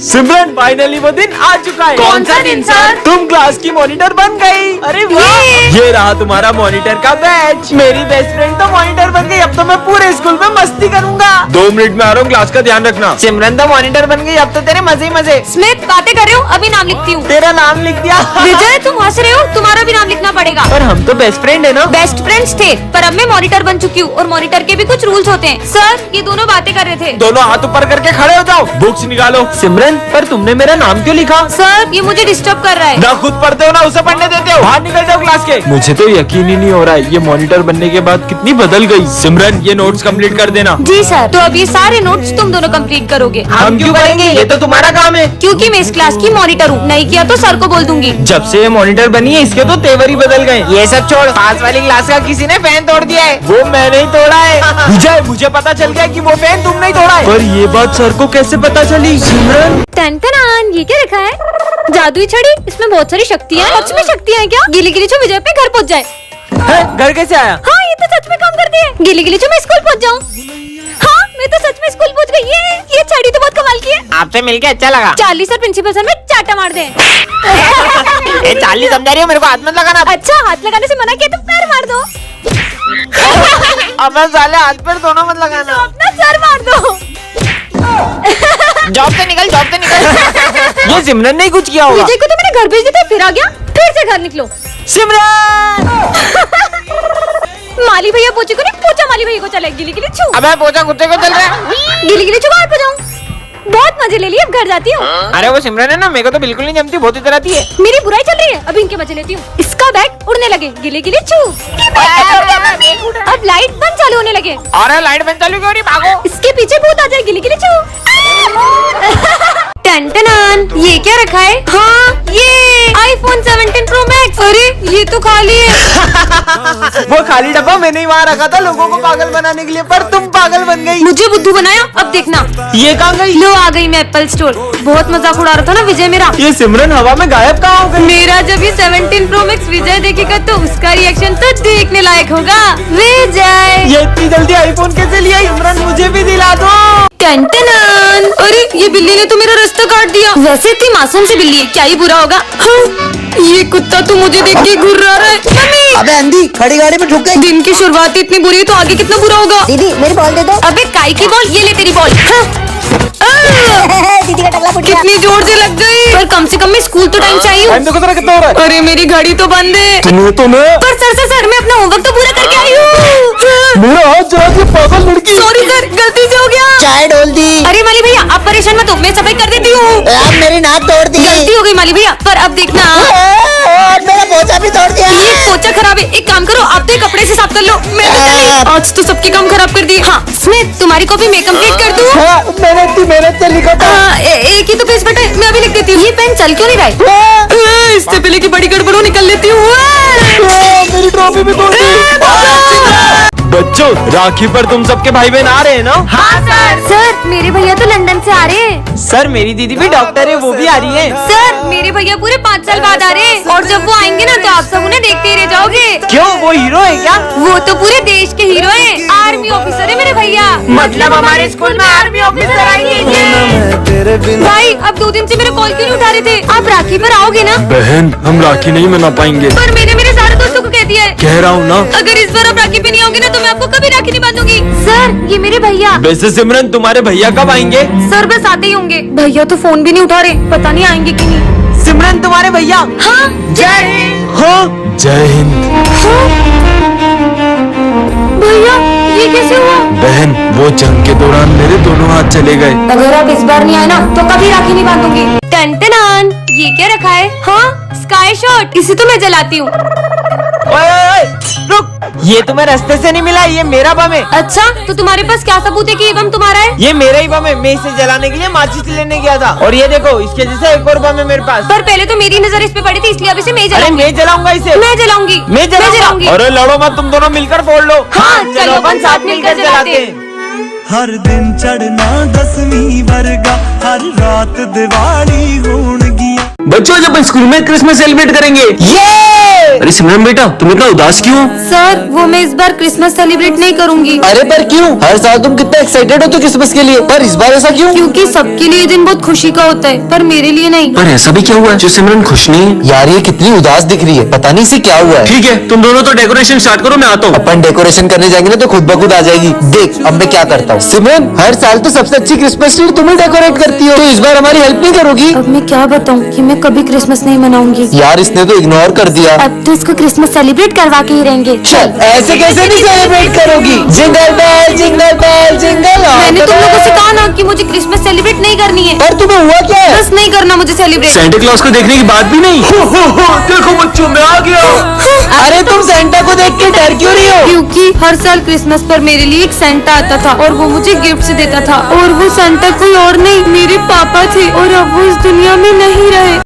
सिमरन finally वो दिन आ चुका है। कौन सा दिन सर? तुम क्लास की मॉनिटर बन गई। अरे वाह, ये रहा तुम्हारा मॉनिटर का बैच। मेरी बेस्ट फ्रेंड तो मॉनिटर बन गई। अब तो मैं पूरे स्कूल में मस्ती करूंगा। 2 मिनट में आ रहा हूँ, क्लास का ध्यान रखना। सिमरन तो मॉनिटर बन गई, अब तो तेरे मजे ही मजे। स्मिथ बातें कर रहे हो, अभी नाम लिखती हूँ। तेरा नाम लिख दिया। विजय तुम हंस रहे हो, तुम्हारा भी नाम लिखना पड़ेगा। पर हम तो बेस्ट फ्रेंड है ना। बेस्ट फ्रेंड्स थे, पर अब मैं मॉनिटर बन चुकी हूँ और मॉनिटर के भी कुछ रूल्स होते हैं। सर ये दोनों बातें कर रहे थे। दोनों हाथ ऊपर करके खड़े हो जाओ, बुक्स निकालो। सिमरन पर तुमने मेरा नाम क्यों लिखा? सर ये मुझे डिस्टर्ब कर रहा है। ना खुद पढ़ते हो ना उसे पढ़ने देते हो। बाहर निकल जाओ क्लास के। मुझे तो यकीन ही नहीं हो रहा है, ये मॉनिटर बनने के बाद कितनी बदल गई। सिमरन ये नोट्स कंप्लीट कर देना। जी सर। तो अब ये सारे नोट्स तुम दोनों कंप्लीट करोगे। हम क्यों करेंगे, ये तो तुम्हारा काम है। क्योंकि मैं इस क्लास की मॉनिटर हूँ, नहीं किया तो सर को बोल दूंगी। जब से ये मॉनिटर बनी है इसके तो तेवर ही बदल गए। ये सब छोड़, पास वाली क्लास का किसी ने फैन तोड़ दिया है। वो मैंने ही तोड़ा है। विजय मुझे पता चल गया कि वो फैन तुमने ही तोड़ा है। पर ये बात सर को कैसे पता चली? सिमरन टन ये क्या रखा है? जादुई छड़ी, इसमें बहुत सारी शक्तियाँ हैं। सच में शक्तियाँ हैं क्या? गिली गिली छो विजय पे घर पहुँच जाए। घर कैसे आया? हाँ ये तो सच में काम करती है। गिली गिली छो मैं स्कूल पहुँच जाऊँ। हाँ मैं तो सच में स्कूल पहुँच गई। ये छड़ी तो बहुत कमाल की है। आपसे मिलके अच्छा लगा। चार्ली सर प्रिंसिपल सर में चाटा मार दे। चार्ली समझा रही हो, मेरे को हाथ मत लगाना। अच्छा हाथ लगाने से मना किया तो पैर मार दो। अब साले हाथ पैर दोनों मत लगाना। अपना सर मार दो। जॉब से निकल, जॉब से निकल। ये सिमरन ने कुछ किया होगा। विजय को तो मैंने घर भेज दिया, फिर आ गया। फिर से घर निकलो। सिमरन माली भैया पोछे को नहीं, पोछा माली भैया को चले। गिली गिली छू। अबे पोछा कुत्ते को चल रहा है। गिली गिली छू बाहर को जाऊँ। बहुत मजे ले लिए, अब घर जाती हूँ। अरे वो सिमरन है ना, मेरे को तो बिल्कुल नहीं जमती, बहुत इतराती है। मेरी बुराई चल रही है, अभी इनके मजे लेती हूँ। इसका बैग उड़ने लगे, गिले गिले छू। अब लाइट बंद चालू होने लगे। अरे लाइट बंद चालू क्यों रही? भागो। इसके पीछे भूत आ जाए, गिली गिली छू। टन ये क्या रखा है? हाँ ये iPhone 17 Pro Max। अरे ये तो खाली है। वो खाली डब्बा मैंने ही वहाँ रखा था लोगों को पागल बनाने के लिए, पर तुम पागल बन गई। मुझे बुद्धू बनाया, अब देखना। ये कहाँ गई? लो आ गई मैं एप्पल स्टोर। बहुत मजाक उड़ा रहा था ना विजय मेरा। ये सिमरन हवा में गायब कहाँ हो गई? मेरा जब ये 17 Pro Max विजय देखेगा तो उसका रिएक्शन तो देखने लायक होगा। विजय ये इतनी जल्दी आईफोन कैसे लिया? सिमरन मुझे भी दिला दो। टन अरे ये बिल्ली ने तो मेरा रास्ता काट दिया। वैसे इतनी मासूम सी बिल्ली है, क्या ही बुरा होगा। हाँ, ये कुत्ता तो मुझे देख के घूर रहा है। मम्मी अबे अंधी खड़ी गाड़ी में ठुक गई। दिन की शुरुआत इतनी बुरी है तो आगे कितना बुरा होगा। दीदी मेरी बॉल दे दो। अबे काई की बॉल, ये ले तेरी बॉल। दीदी का टकला फुट गया। कितनी जोर से लग गई। पर कम से कम मैं स्कूल तो टाइम से आई हूँ। देखो तेरा कितना हो रहा है। अरे मेरी घड़ी तो बंद है। तुम्हें पर सर मैं अपना होमवर्क तो पूरा करके आई हूँ। मेरा हाथ जरा सी पागल लड़की। सॉरी सर, गलती से हो गया। चाय डोल दी। अरे माली भैया आप परेशान मत हो, मैं सफाई कर देती हूँ। आप मेरी नाक तोड़ दी। गलती हो गई माली भैया, पर अब देखना। और मेरा पोछा भी तोड़ दिया। ये पोछा खराब है, एक काम करो आप तो कपड़े से साफ कर लो। मैं तो चली। आज तो सबके काम खराब कर दिए। हाँ स्मिथ तुम्हारी कॉपी मैं कंप्लीट कर दूँ। मैंने इतनी मेहनत से लिखा था। एक ही तो पेज बटा है, मैं अभी लिख देती हूँ। ये पेन चल क्यों नहीं रहा है? इससे पहले की बड़ी गड़बड़ हो निकल लेती हूँ। मेरी ट्रॉफी भी तोड़ दी। बच्चों राखी पर तुम सबके भाई बहन आ रहे हैं ना? हाँ सर मेरे भैया तो लंदन से आ रहे हैं। सर मेरी दीदी भी डॉक्टर है, वो भी आ रही है। सर मेरे भैया पूरे 5 साल बाद आ रहे हैं और जब वो आएंगे ना तो आप सब उन्हें देखते ही रह जाओगे। क्यों, वो हीरो है क्या? वो तो पूरे देश के हीरो हैं। आर्मी ऑफिसर है मेरे भैया। मतलब हमारे स्कूल में आर्मी ऑफिसर आएंगे। भाई अब 2 दिन से मेरा कॉल क्यों नहीं उठा रहे थे? आप राखी पर आओगे ना? बहन हम राखी नहीं मना पाएंगे। पर मैंने मेरे सारे दोस्तों को कह दिया है। कह रहा हूँ ना। अगर इस बार आप राखी पे नहीं आओगे ना तो मैं आपको कभी राखी नहीं बांधूंगी। सर ये मेरे भैया। वैसे सिमरन तुम्हारे भैया कब आएंगे? सर बस आते ही होंगे। भैया तो फोन भी नहीं उठा रहे, पता नहीं आएंगे कि नहीं। सिमरन तुम्हारे भैया। हाँ जय हिंद। हाँ जय हिंद। भैया ये कैसे हुआ? बहन वो जंग के दौरान मेरे दोनों हाथ चले गए। अगर आप इस बार नहीं आए ना तो कभी राखी नहीं बांधूंगी। टन ये क्या रखा है? हाँ स्काई शॉट, इसे तो मैं जलाती हूँ। ओए, रुक, ये तुम्हें रास्ते से नहीं मिला, ये मेरा बम है। अच्छा तो तुम्हारे पास क्या सबूत है कि ये बम तुम्हारा है? ये मेरा ही बम है, मैं इसे जलाने के लिए माचिस लेने गया था। और ये देखो इसके जैसे एक और बम है मेरे पास। पर पहले तो मेरी नजर इस पे पड़ी थी इसलिए अब इसे मैं अरे जलाऊंगी। मैं जलाऊंगा इसे। मैं जलाऊंगी। मैं जलाऊंगी। अरे लड़ो मत, तुम दोनों मिलकर फोड़ लो। हाँ, चलो अपन साथ मिलकर जलाते हैं। हर दिन चढ़ना 10वीं वर्गा, हर रात दिवाली होणगियां। बच्चों जब अपन स्कूल में क्रिसमस सेलिब्रेट करेंगे। ये अरे सिमरन बेटा तुम इतना उदास क्यों? सर वो मैं इस बार क्रिसमस सेलिब्रेट नहीं करूंगी अरे पर क्यों? हर साल तुम कितना एक्साइटेड हो तो क्रिसमस के लिए, पर इस बार ऐसा क्यों? क्योंकि सबके लिए ये दिन बहुत खुशी का होता है पर मेरे लिए नहीं। पर ऐसा भी क्या हुआ है जो सिमरन खुश नहीं है? यार ये कितनी उदास दिख रही है, पता नहीं इसे क्या हुआ है। ठीक है तुम दोनों तो डेकोरेशन स्टार्ट करो, मैं आता हूँ। अपन डेकोरेशन करने जाएंगे ना तो खुद ब खुद आ जाएगी। देख अब मैं क्या करता हूँ। सिमरन हर साल तो सबसे अच्छी क्रिसमस ट्री तुम ही डेकोरेट करती हो, तो इस बार हमारी हेल्प नहीं करोगी? अब मैं क्या बताऊँ कि मैं कभी क्रिसमस नहीं मनाऊंगी। यार इसने तो इग्नोर कर दिया। अब तो इसको क्रिसमस सेलिब्रेट करवा के ही रहेंगे। चल ऐसे कैसे नहीं सेलिब्रेट करोगी? Jingle bell jingle bell jingle all मैंने द तुम लोगों से वे। कहा ना कि मुझे क्रिसमस सेलिब्रेट नहीं करनी है। पर तुम्हें हुआ क्या है? बस नहीं करना मुझे सेलिब्रेट। सेंटा क्लॉज को देखने की बात भी नहीं। देखो बच्चों मैं आ गया। अरे तुम सेंटा को देख के डर क्यों रही हो? क्योंकि हर साल क्रिसमस पर मेरे लिए एक सेंटा आता था और वो मुझे गिफ्ट देता था, और वो सेंटा कोई और नहीं मेरे पापा थे, और अब वो इस दुनिया में नहीं रहे।